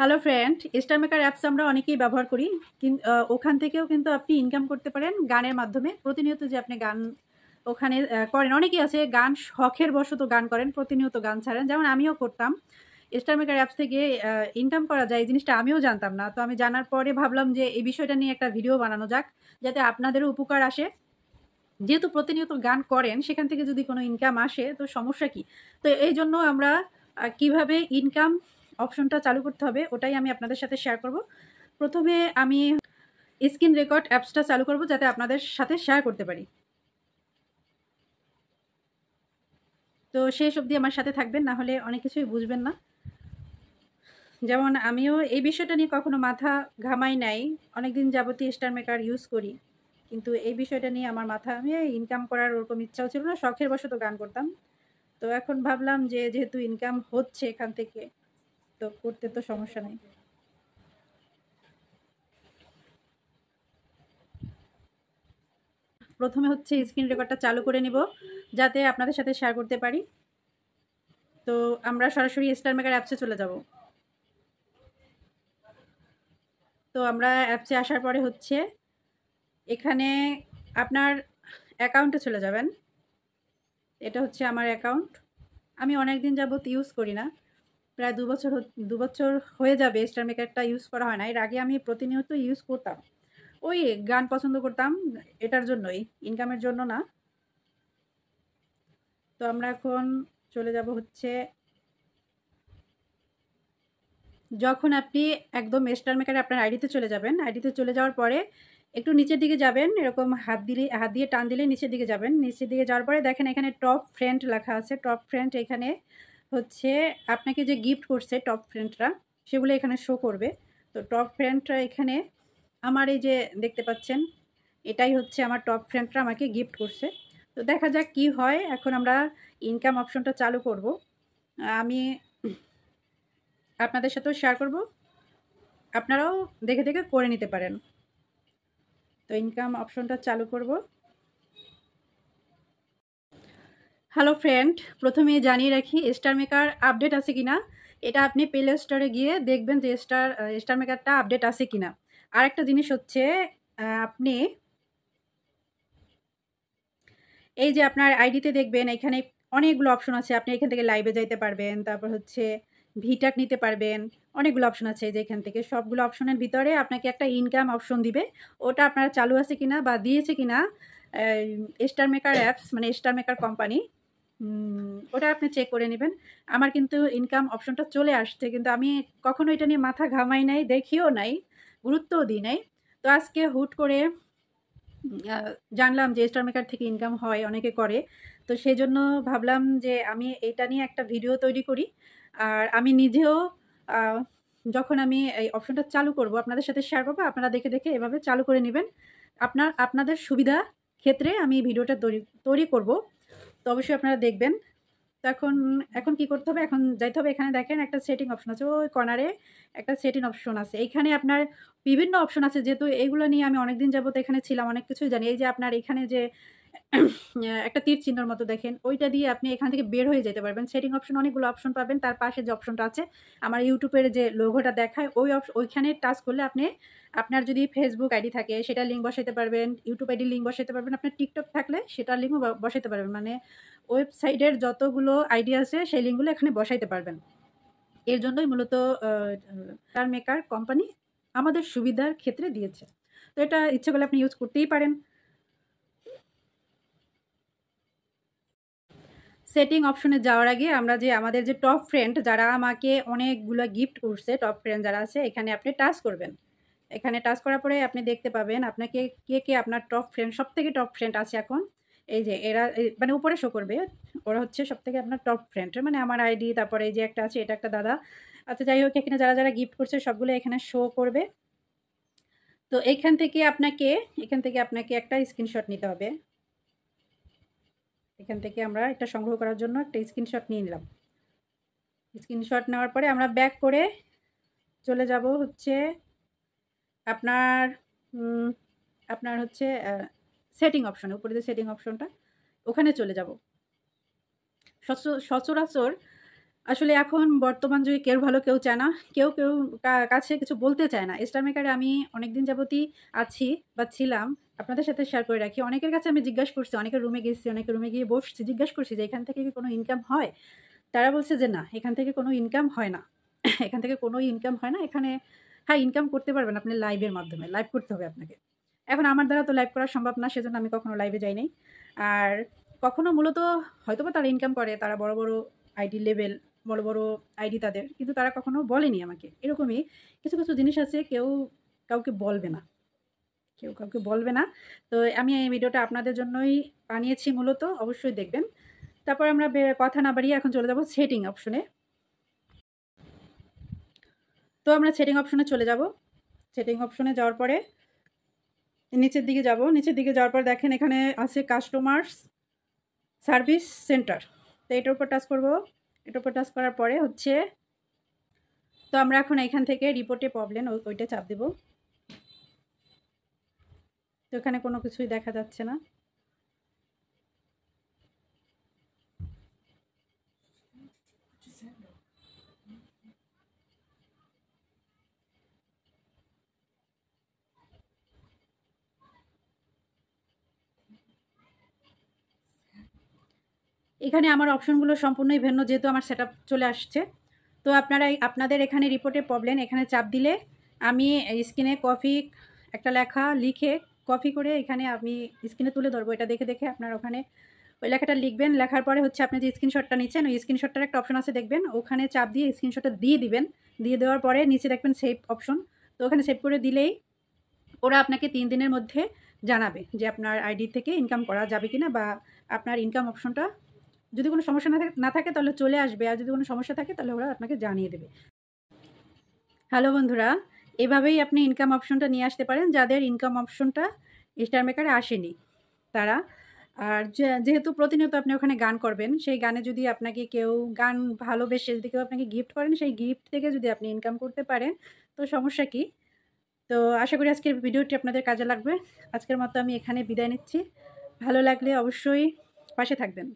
Hello friend, star maker apps আমরা অনেকেই ব্যবহার করি। ওখান থেকেও কিন্তু আপনি ইনকাম করতে পারেন গানের মাধ্যমে। প্রতিনিয়ত যে আপনি গান ওখানে করেন, অনেকেই আছে গান শখের বশত গান করেন, প্রতিনিয়ত গান ছাড়েন, যেমন আমিও করতাম। স্টার মেকার অ্যাপস থেকে ইনকাম করা যায়, এই জিনিসটা আমিও জানতাম না। তো আমি জানার পরে ভাবলাম যে এই বিষয়টা নিয়ে একটা ভিডিও বানানো যাক, যাতে আপনাদেরও উপকার আসে। যেহেতু প্রতিনিয়ত গান করেন, সেখান থেকে যদি কোনো ইনকাম আসে তো সমস্যা কি? তো এই জন্য আমরা কিভাবে ইনকাম অপশনটা চালু করতে হবে ওটাই আমি আপনাদের সাথে শেয়ার করব। প্রথমে আমি স্ক্রিন রেকর্ড অ্যাপসটা চালু করব, যাতে আপনাদের সাথে শেয়ার করতে পারি। তো শেষ অবধি আমার সাথে থাকবেন, না হলে অনেক কিছুই বুঝবেন না। যেমন আমিও এই বিষয়টা নিয়ে কখনো মাথা ঘামাই নাই, অনেকদিন যাবতীয় স্টার মেকার ইউজ করি, কিন্তু এই বিষয়টা নিয়ে আমার মাথা, আমি ইনকাম করার ওরকম ইচ্ছাও ছিল না, শখের বশত গান করতাম। তো এখন ভাবলাম যে যেহেতু ইনকাম হচ্ছে এখান থেকে, তো করতে তো সমস্যা নাই। প্রথমে হচ্ছে স্ক্রিন রেকর্ডটা চালু করে নিব, যাতে আপনাদের সাথে শেয়ার করতে পারি। তো আমরা সরাসরি স্টার মেকার অ্যাপসে চলে যাব। তো আমরা অ্যাপসে আসার পরে হচ্ছে এখানে আপনার অ্যাকাউন্টে চলে যাবেন। এটা হচ্ছে আমার অ্যাকাউন্ট। আমি অনেক দিন যাবত ইউজ করি না, প্রায় 2 বছর হয়ে যাবে স্টার মেকারটা ইউজ করা হয় না। এর আগে আমি প্রতিনিয়ত ইউজ করতাম, ওই গান পছন্দ করতাম, এটার জন্যই, ইনকামের জন্য না। তো আমরা এখন চলে যাব হচ্ছে, যখন আপনি একদম স্টার মেকারে আপনার আইডিতে চলে যাবেন, আইডিতে চলে যাওয়ার পরে একটু নিচের দিকে যাবেন, এরকম হাত দিয়ে টান দিলে নিচের দিকে যাবেন। নিচের দিকে যাওয়ার পরে দেখেন এখানে টপ ফ্রেন্ড লেখা আছে। টপ ফ্রেন্ড এখানে হচ্ছে আপনাকে যে গিফট করছে টপ ফ্রেন্ডরা, সেগুলো এখানে শো করবে। তো টপ ফ্রেন্ডরা এখানে আমার এই যে দেখতে পাচ্ছেন, এটাই হচ্ছে আমার টপ ফ্রেন্ডরা আমাকে গিফট করছে। তো দেখা যাক কি হয়। এখন আমরা ইনকাম অপশনটা চালু করব, আমি আপনাদের সাথেও শেয়ার করব, আপনারাও দেখে দেখে করে নিতে পারেন। তো ইনকাম অপশনটা চালু করব। হ্যালো ফ্রেন্ড, প্রথমে জানিয়ে রাখি স্টার মেকার আপডেট আছে কিনা। এটা আপনি প্লে স্টোরে গিয়ে দেখবেন যে স্টার মেকারটা আপডেট আছে কিনা। আর একটা জিনিস হচ্ছে, আপনি এই যে আপনার আইডিতে দেখবেন এখানে অনেকগুলো অপশন আছে। আপনি এখান থেকে লাইভে যাইতে পারবেন, তারপর হচ্ছে ভিটাক নিতে পারবেন, অনেকগুলো অপশন আছে। যে এখান থেকে সবগুলো অপশনের ভিতরে আপনাকে একটা ইনকাম অপশন দিবে, ওটা আপনারা চালু আছে কিনা বা দিয়েছে কিনা স্টার মেকার অ্যাপস, মানে স্টার মেকার কোম্পানি, ওটা আপনি চেক করে নেবেন। আমার কিন্তু ইনকাম অপশনটা চলে আসছে, কিন্তু আমি কখনো এটা নিয়ে মাথা ঘামাই নাই, দেখিও নাই, গুরুত্বও দিই নাই। তো আজকে হুট করে জানলাম যে স্টার মেকার থেকে ইনকাম হয়, অনেকে করে। তো সেই জন্য ভাবলাম যে আমি এটা নিয়ে একটা ভিডিও তৈরি করি। আর আমি নিজেও আহ, যখন আমি এই অপশনটা চালু করব আপনাদের সাথে শেয়ার করবো, আপনারা দেখে দেখে এভাবে চালু করে নেবেন। আপনাদের সুবিধা ক্ষেত্রে আমি এই ভিডিওটা তৈরি করব। তো অবশ্যই আপনারা দেখবেন। তো এখন এখন কি করতে হবে, এখন যাইতে হবে, এখানে দেখেন একটা সেটিং অপশন আছে, ওই কর্নারে একটা সেটিং অপশন আছে। এখানে আপনার বিভিন্ন অপশন আছে, যেহেতু এইগুলো নিয়ে আমি অনেকদিন যাবত এখানে ছিলাম, অনেক কিছুই জানি। এই যে আপনার এখানে যে একটা তীর চিহ্নর মতো দেখেন, ওইটা দিয়ে আপনি এখান থেকে বের হয়ে যেতে পারবেন। সেটিং অপশন অনেকগুলো অপশন পাবেন, তার পাশে যে অপশনটা আছে আমার ইউটিউবের যে লোগোটা দেখায়, ওইখানে টাচ করলে আপনি আপনার যদি ফেসবুক আইডি থাকে সেটা লিঙ্ক বসাতে পারবেন, ইউটিউব আইডি লিঙ্ক বসাতে পারবেন, আপনার টিকটক থাকলে সেটার লিঙ্কও বসাতে পারবেন। মানে ওয়েবসাইটের যতগুলো আইডি আছে সেই লিঙ্কগুলো এখানে বসাইতে পারবেন। এর জন্যই মূলত স্টার মেকার কোম্পানি আমাদের সুবিধার ক্ষেত্রে দিয়েছে। তো এটা ইচ্ছে করলে আপনি ইউজ করতেই পারেন। সেটিং অপশনে যাওয়ার আগে আমরা যে আমাদের যে টপ ফ্রেন্ড যারা আমাকে অনেকগুলো গিফট করছে, টপ ফ্রেন্ড যারা আছে এখানে আপনি টাচ করবেন। এখানে টাচ করার পরে আপনি দেখতে পাবেন আপনাকে কে কে আপনার টপ ফ্রেন্ড, সব থেকে টপ ফ্রেন্ড আছে এখন। এই যে এরা মানে উপরে শো করবে, ওরা হচ্ছে সব থেকে আপনার টপ ফ্রেন্ড, মানে আমার আইডি, তারপরে এই যে একটা আছে, এটা একটা দাদা। আচ্ছা যাই হোক, এখানে যারা যারা গিফট করছে সবগুলো এখানে শো করবে। তো এখান থেকে আপনাকে একটা স্ক্রিনশট নিতে হবে। এখান থেকে আমরা এটা সংগ্রহ করার জন্য একটা স্ক্রিনশট নিয়ে নিলাম। স্ক্রিনশট নেওয়ার পরে আমরা ব্যাক করে চলে যাব হচ্ছে আপনার আপনার হচ্ছে সেটিং অপশনে, উপরে যে সেটিং অপশনটা, ওখানে চলে যাব। সচরাচর আসলে এখন বর্তমান যুগে কেউ ভালো কেউ চায় না। কেউ কাছে কিছু বলতে চায় না। স্টার মেকারে আমি অনেকদিন যাবতই আছি বা ছিলাম। আপনাদের সাথে শেয়ার করে রাখি। অনেকের কাছে আমি জিজ্ঞাসা করছি, অনেকের রুমে গেছি, অনেকের রুমে গিয়ে বসছি। জিজ্ঞাসা করছি যে, "এখান থেকে কি কোনো ইনকাম হয়?" তারা বলছে যে, "না, এখান থেকে কোনো ইনকাম হয় না। এখান থেকে কোনো ইনকাম হয় না। এখানে হ্যাঁ, ইনকাম করতে পারবেন আপনি লাইভের মাধ্যমে। লাইভ করতে হবে আপনাকে।" এখন আমার দ্বারা তো লাইভ করা সম্ভব না। সেজন্য আমি কখনো লাইভে যাই নাই। আর কখনো মূলত হয়তোবা তারা ইনকাম করে। তারা বড়, বড় আইডি লেভেল, বড়, বড় আইডি তাদের। কিন্তু তারা কখনো বলেনি আমাকে। এরকমই কিছু, কিছু জিনিস আছে কেউ কাউকে বলবে না। কেউ কাউকে বলবে না। তো আমি এই ভিডিওটা আপনাদের জন্যই বানিয়েছি মূলত। অবশ্যই দেখবেন। তারপর আমরা কথা না বাড়িয়ে এখন চলে যাব সেটিং অপশনে। তো আমরা সেটিং অপশনে চলে যাব। সেটিং অপশনে যাওয়ার পরে নিচের দিকে যাব। নিচের দিকে যাওয়ার পর দেখেন এখানে আছে কাস্টমার্স সার্ভিস সেন্টার। তো এটার উপর টাচ করব। এটার উপর টাচ করার পরে হচ্ছে তো আমরা এখন এখান থেকে রিপোর্টে প্রবলেম ওইটা চাপ দেব। তো এখানে কোনো কিছুই দেখা যাচ্ছে না। এখানে আমার অপশনগুলো সম্পূর্ণই ভিন্ন যেহেতু আমার সেটআপ চলে আসছে। তো আপনাদের এখানে রিপোর্টে প্রবলেম এখানে চাপ দিলে আমি স্ক্রিনে কপি একটা লেখা লিখে কপি করে এখানে আমি স্ক্রিনে তুলে ধরবো। এটা দেখে, দেখে আপনার ওখানে ওই লেখাটা লিখবেন। লেখার পরে হচ্ছে আপনি যে স্ক্রিনশটটা নিচ্ছেন, ওই স্ক্রিনশটটার একটা অপশন আছে দেখবেন। ওখানে চাপ দিয়ে স্ক্রিনশটটা দিয়ে দিবেন। দিয়ে দেওয়ার পরে নিচে দেখবেন সেভ অপশন। তো ওখানে সেভ করে দিলেই ওরা আপনাকে ৩ দিনের মধ্যে জানাবে যে আপনার আইডি থেকে ইনকাম করা যাবে কিনা বা আপনার ইনকাম অপশনটা যদি কোনো সমস্যা না থাকে তাহলে চলে আসবে। আর যদি কোনো সমস্যা থাকে তাহলে ওরা আপনাকে জানিয়ে দেবে। হ্যালো বন্ধুরা, এভাবেই আপনি ইনকাম অপশনটা নিয়ে আসতে পারেন যাদের ইনকাম অপশনটা স্টার মেকারে আসেনি তারা। আর যেহেতু প্রতিনিয়ত আপনি ওখানে গান করবেন, সেই গানে যদি আপনাকে কেউ গান ভালোবেসে যদি কেউ আপনাকে গিফট করেন, সেই গিফট থেকে যদি আপনি ইনকাম করতে পারেন তো সমস্যা কী? তো আশা করি আজকের ভিডিওটি আপনাদের কাজে লাগবে। আজকের মতো আমি এখানে বিদায় নিচ্ছি। ভালো লাগলে অবশ্যই পাশে থাকবেন।